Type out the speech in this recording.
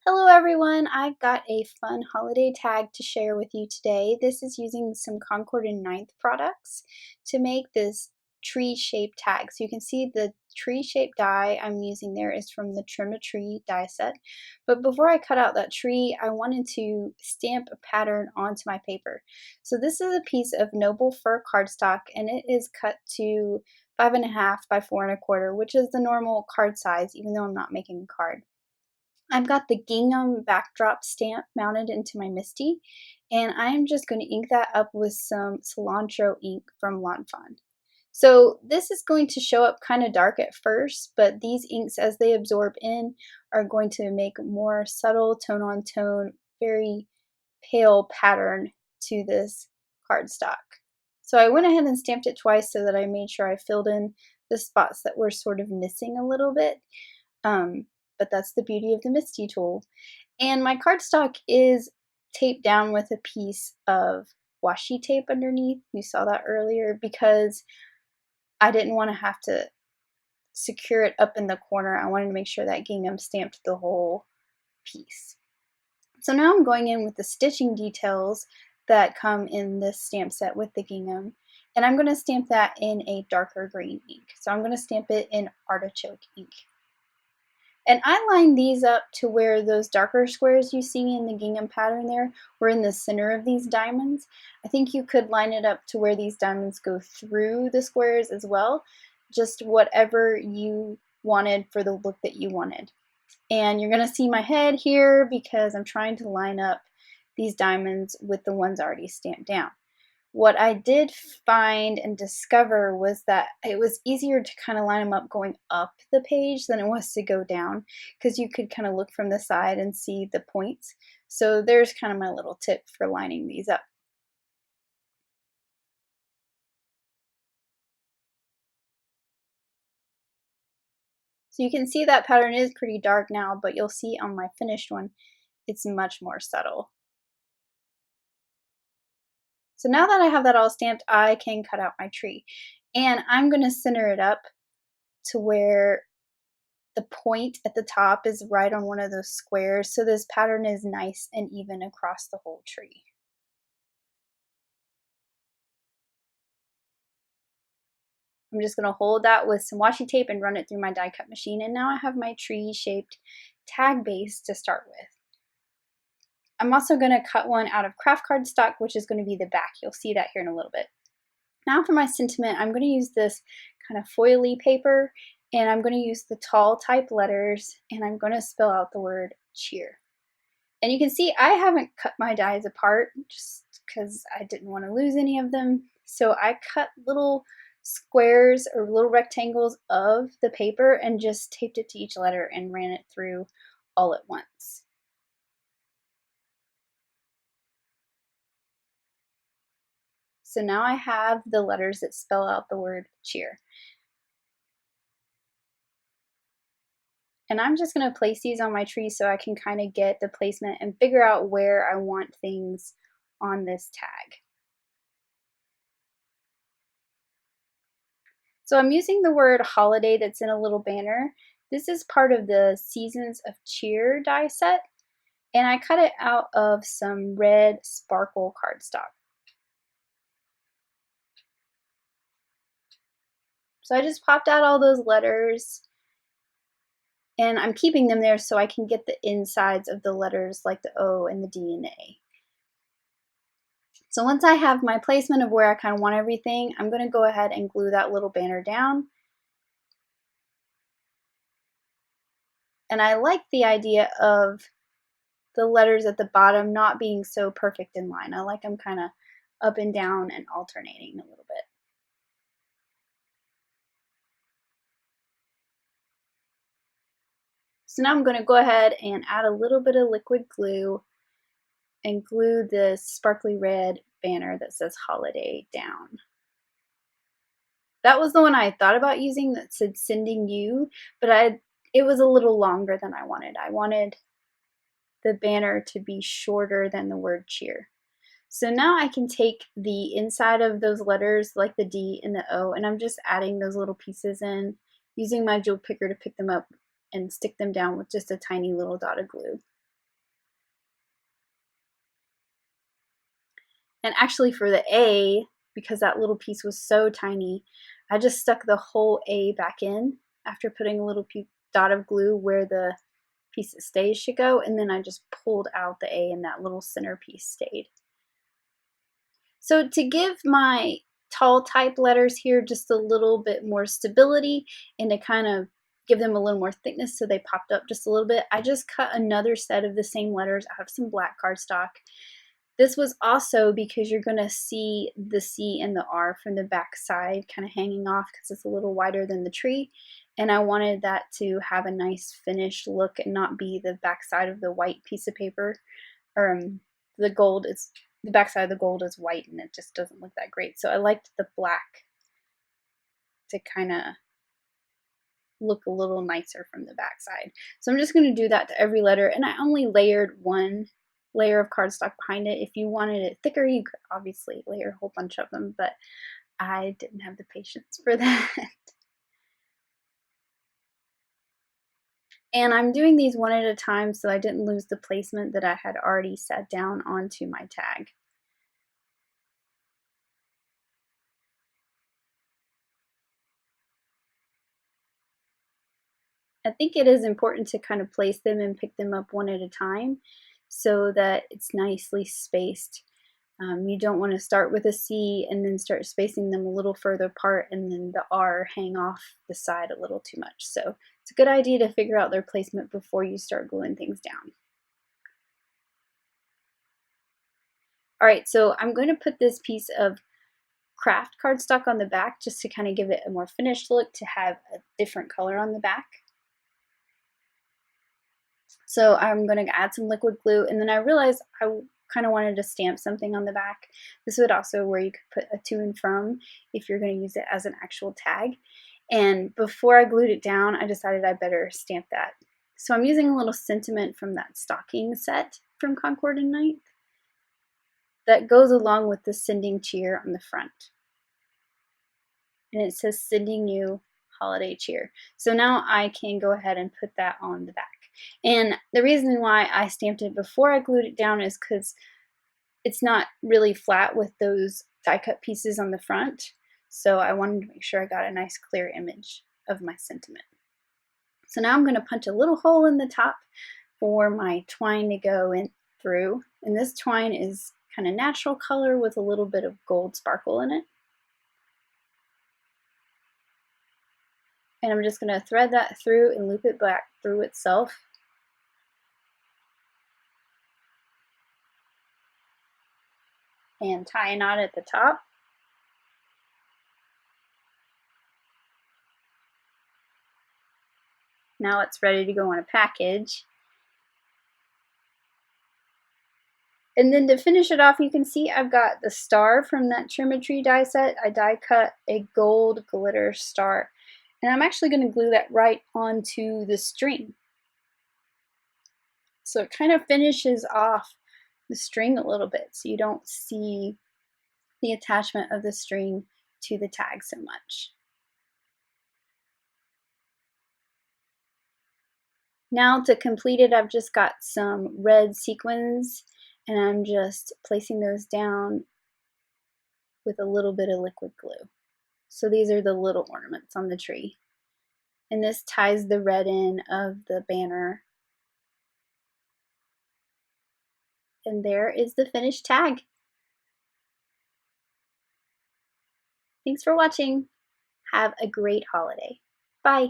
Hello everyone, I've got a fun holiday tag to share with you today. This is using some Concord 9th products to make this tree-shaped tag. So you can see the tree-shaped die I'm using there is from the Trim a Tree die set. But before I cut out that tree, I wanted to stamp a pattern onto my paper. So this is a piece of noble fir cardstock and it is cut to 5.5 by 4.25, which is the normal card size, even though I'm not making a card. I've got the gingham backdrop stamp mounted into my MISTI, and I'm just going to ink that up with some cilantro ink from Lawn Fawn. So this is going to show up kind of dark at first, but these inks, as they absorb in, are going to make more subtle tone-on-tone, very pale pattern to this cardstock. So I went ahead and stamped it twice so that I made sure I filled in the spots that were sort of missing a little bit. But that's the beauty of the MISTI tool. And my cardstock is taped down with a piece of washi tape underneath. You saw that earlier because I didn't want to have to secure it up in the corner. I wanted to make sure that gingham stamped the whole piece. So now I'm going in with the stitching details that come in this stamp set with the gingham, and I'm going to stamp that in a darker green ink. So I'm going to stamp it in artichoke ink. And I lined these up to where those darker squares you see in the gingham pattern there were in the center of these diamonds. I think you could line it up to where these diamonds go through the squares as well, just whatever you wanted for the look that you wanted. And you're going to see my head here because I'm trying to line up these diamonds with the ones already stamped down. What I did find and discover was that it was easier to kind of line them up going up the page than it was to go down, because you could kind of look from the side and see the points. So there's kind of my little tip for lining these up. So you can see that pattern is pretty dark now, but you'll see on my finished one, it's much more subtle. So now that I have that all stamped, I can cut out my tree. And I'm going to center it up to where the point at the top is right on one of those squares, so this pattern is nice and even across the whole tree. I'm just going to hold that with some washi tape and run it through my die cut machine, and now I have my tree shaped tag base to start with. I'm also going to cut one out of craft cardstock, which is going to be the back. You'll see that here in a little bit. Now for my sentiment, I'm going to use this kind of foily paper, and I'm going to use the tall type letters, and I'm going to spell out the word cheer. And you can see I haven't cut my dies apart just because I didn't want to lose any of them. So I cut little squares or little rectangles of the paper and just taped it to each letter and ran it through all at once. So now I have the letters that spell out the word cheer. And I'm just going to place these on my tree so I can kind of get the placement and figure out where I want things on this tag. So I'm using the word holiday that's in a little banner. This is part of the Seasons of Cheer die set, and I cut it out of some red sparkle cardstock. So I just popped out all those letters, and I'm keeping them there so I can get the insides of the letters like the O and the D and the A. So once I have my placement of where I kind of want everything, I'm going to go ahead and glue that little banner down. And I like the idea of the letters at the bottom not being so perfect in line. I like them kind of up and down and alternating a little bit. So now I'm going to go ahead and add a little bit of liquid glue and glue this sparkly red banner that says holiday down. That was the one I thought about using that said sending you, but it was a little longer than I wanted. I wanted the banner to be shorter than the word cheer. So now I can take the inside of those letters like the D and the O, and I'm just adding those little pieces in, using my jewel picker to pick them up and stick them down with just a tiny little dot of glue. And actually for the A, because that little piece was so tiny, I just stuck the whole A back in after putting a little dot of glue where the piece that stays should go, and then I just pulled out the A and that little center piece stayed. So to give my tall type letters here just a little bit more stability and to kind of give them a little more thickness so they popped up just a little bit, I just cut another set of the same letters out of some black cardstock. This was also because you're going to see the C and the R from the back side kind of hanging off because it's a little wider than the tree, and I wanted that to have a nice finished look and not be the back side of the white piece of paper. The gold is the back side of the gold is white and it just doesn't look that great. So I liked the black to kind of look a little nicer from the back side. So I'm just going to do that to every letter, and I only layered one layer of cardstock behind it. If you wanted it thicker, you could obviously layer a whole bunch of them, but I didn't have the patience for that. And I'm doing these one at a time so I didn't lose the placement that I had already set down onto my tag. I think it is important to kind of place them and pick them up one at a time so that it's nicely spaced. You don't want to start with a C and then start spacing them a little further apart and then the R hang off the side a little too much. So it's a good idea to figure out their placement before you start gluing things down. All right, so I'm going to put this piece of craft cardstock on the back just to kind of give it a more finished look, to have a different color on the back. So I'm going to add some liquid glue, and then I realized I kind of wanted to stamp something on the back. This would also where you could put a to and from if you're going to use it as an actual tag. And before I glued it down, I decided I better stamp that. So I'm using a little sentiment from that stocking set from Concord 9th that goes along with the sending cheer on the front. And it says sending you holiday cheer. So now I can go ahead and put that on the back. And the reason why I stamped it before I glued it down is because it's not really flat with those die cut pieces on the front. So I wanted to make sure I got a nice clear image of my sentiment. So now I'm going to punch a little hole in the top for my twine to go in through. And this twine is kind of natural color with a little bit of gold sparkle in it. And I'm just going to thread that through and loop it back through itself. And tie a knot at the top. Now it's ready to go on a package. And then to finish it off, you can see I've got the star from that Trimmetry die set. I die cut a gold glitter star. And I'm actually going to glue that right onto the string. So it kind of finishes off the string a little bit so you don't see the attachment of the string to the tag so much. Now to complete it, I've just got some red sequins and I'm just placing those down with a little bit of liquid glue. So these are the little ornaments on the tree. And this ties the red end of the banner. And there is the finished tag. Thanks for watching. Have a great holiday. Bye.